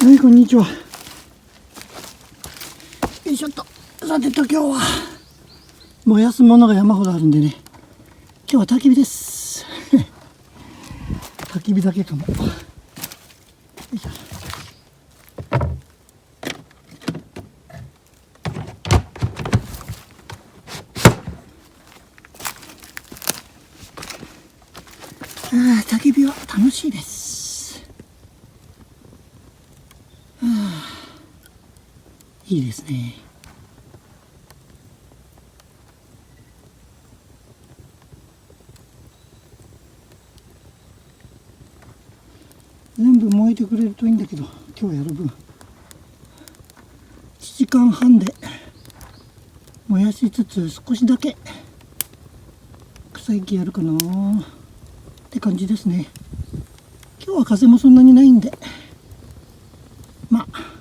はい、こんにちは。よいしょっと。さてと今日は燃やすものが山ほどあるんでね、今日は焚き火です焚き火だけかも。よいしょ。焚き火は楽しいです。いいですね。全部燃えてくれるといいんだけど、今日やる分1時間半で燃やしつつ少しだけ草木やるかなって感じですね。今日は風もそんなにないんで、まあ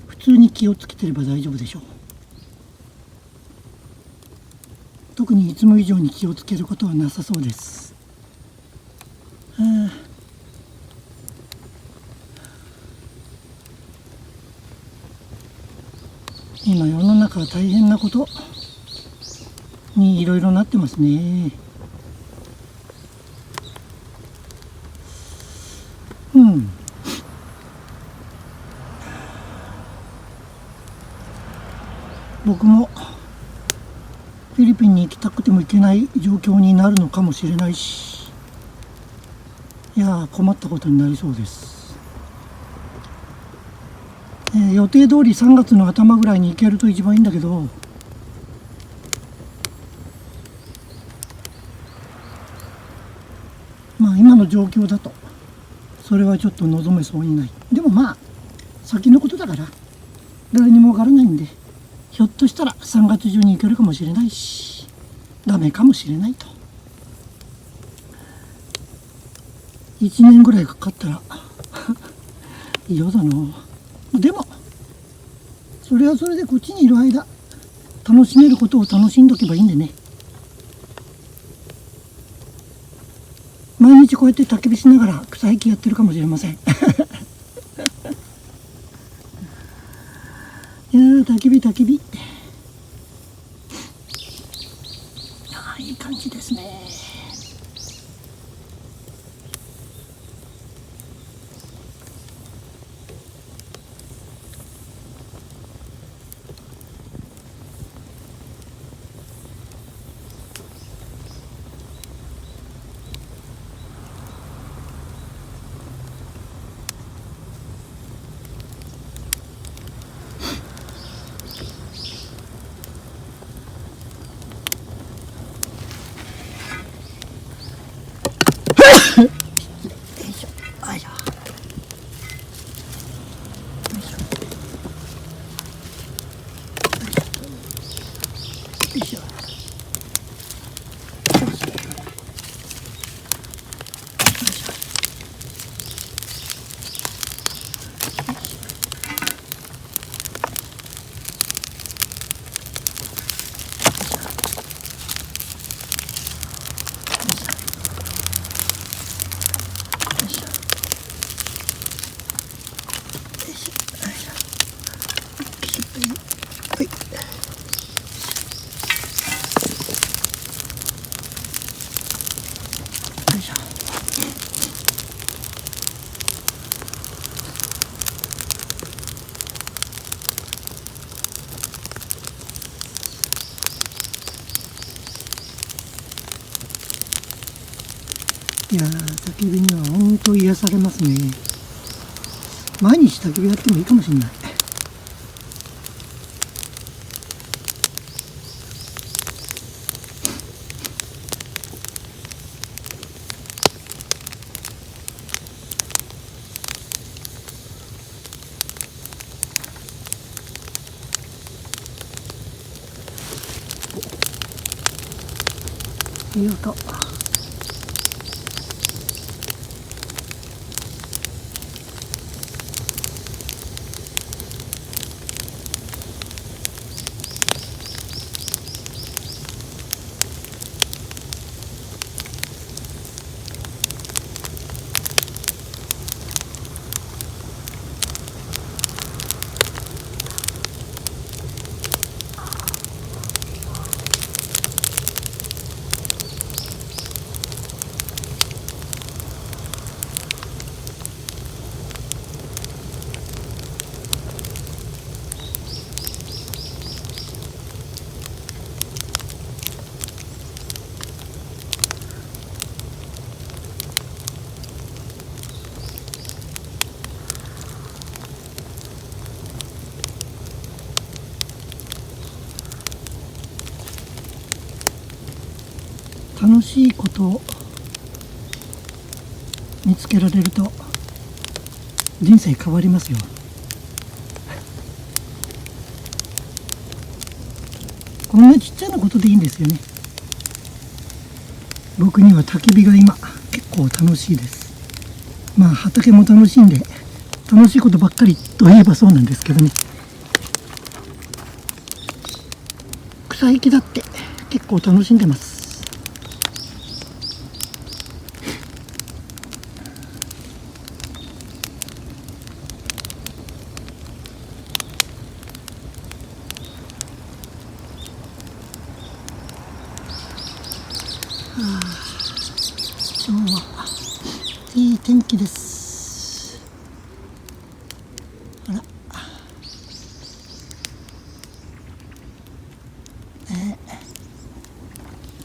普通に気をつけてれば大丈夫でしょう。特にいつも以上に気をつけることはなさそうです。今世の中は大変なことにいろいろなってますね。僕もフィリピンに行きたくても行けない状況になるのかもしれないし、いや困ったことになりそうです。予定通り3月の頭ぐらいに行けると一番いいんだけど、まあ今の状況だとそれはちょっと望めそうにない。でもまあ先のことだから誰にもわからないんで、ひょっとしたら3月中に行けるかもしれないし、ダメかもしれないと。1年ぐらいかかったら嫌だな。でもそれはそれでこっちにいる間楽しめることを楽しんどけばいいんでね。毎日こうやって焚き火しながら草木やってるかもしれませんいや焚き火焚き火、いい感じですね。いや焚き火には本当癒されますね。毎日焚き火やってもいいかもしれない。いい音。楽しいことを見つけられると人生変わりますよ。こんなちっちゃなことでいいんですよね。僕には焚き火が今結構楽しいです。まあ畑も楽しいんで楽しいことばっかりといえばそうなんですけどね。草木だって結構楽しんでます。今日はいい天気です。あら、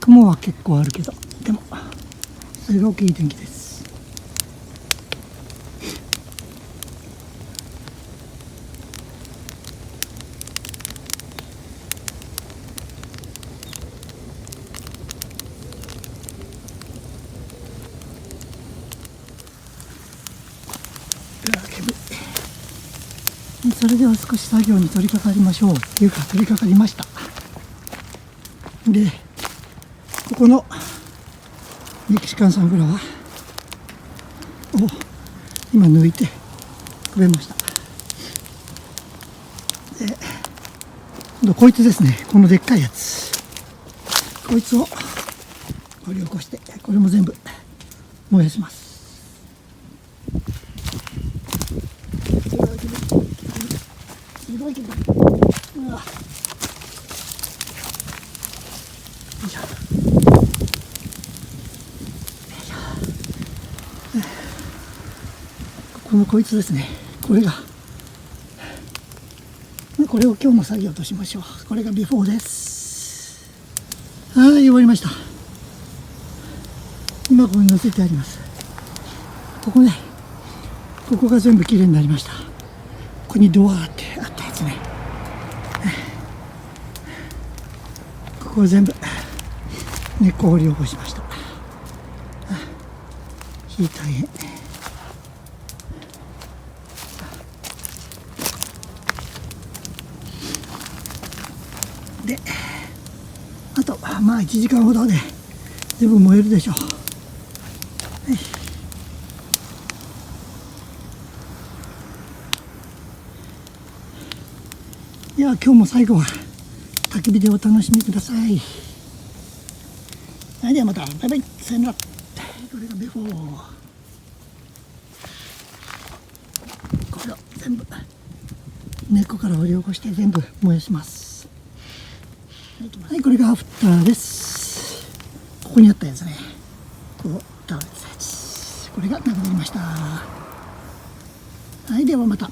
雲は結構あるけど、でもすごくいい天気です。それでは少し作業に取り掛かりましょう。っていうか取り掛かりました。で、ここのメキシカンサンフラワーを今抜いてくれました。で、今度こいつですね。このでっかいやつ。こいつを掘り起こして、これも全部燃やします。すごいけど、うわ、よいしょ。こいつですね。これを今日の作業としましょう。これがビフォーです。はい、終わりました。今ここに乗せてあります。ここが全部きれいになりました。ここにドアってあったやつね。ここを全部根っこ掘り起こしました。火大変。で、あとまあ1時間ほどで全部燃えるでしょう。いや、今日も最後は焚き火でお楽しみください。はい、ではまた、バイバイ、さよなら。これがビフォー。これを全部根っこから掘り起こして全部燃やします。はい、これがアフターです。ここにあったやつね。こう倒れてたやつ。これがなくなりました。はい、ではまた。